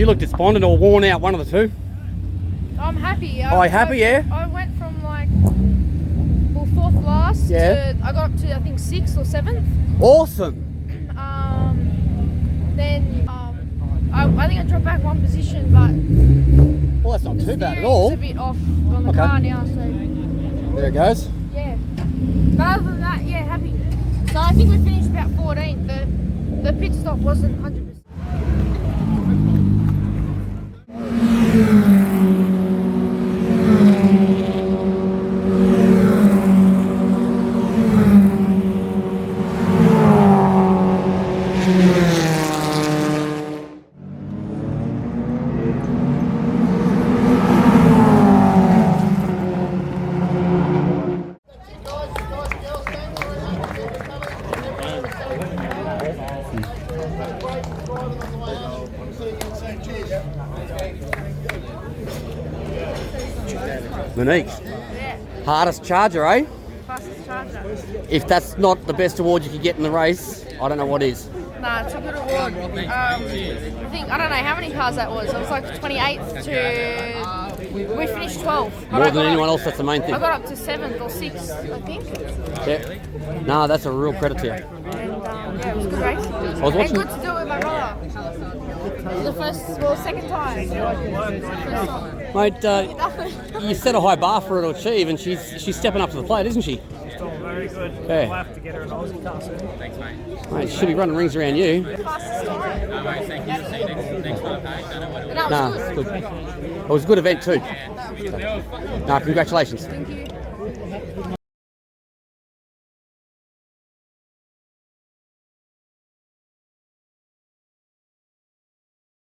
You look despondent or worn out, one of the two. I'm happy. Happy, yeah? I went from like, well, 4th last to, I got up to, I think, 6th or 7th. Awesome. Then I think I dropped back 1 position, but Well, that's not too bad at steering's all. a bit off on the car now, so There it goes. yeah. But other than that, yeah, happy. So I think we finished about 14th. The pit stop wasn't 100%. Monique, Yeah, hardest charger, eh? fastest charger. If that's not the best award you could get in the race, I don't know what is. Nah, it's a good award. I think, I don't know how many cars that was. It was like 28th to... We finished 12th. More than anyone else, that's the main thing. I got up to 7th or 6th, I think. Yeah. No, that's a real credit to you. And yeah, it was a good race. I was watching. And good to do it with my brother. Second time. First time. Mate, you set a high bar for her to achieve, and she's stepping up to the plate, isn't she? She's doing very good. Yeah. We'll have to get her an Aussie car soon. Thanks, mate. Mate, she'll be running rings around you. Fastest time. No, mate, thank you. See you next month, eh? Don't know what it And that Nah, was it's good. good. It was a good event too. Nah, congratulations. Thank you.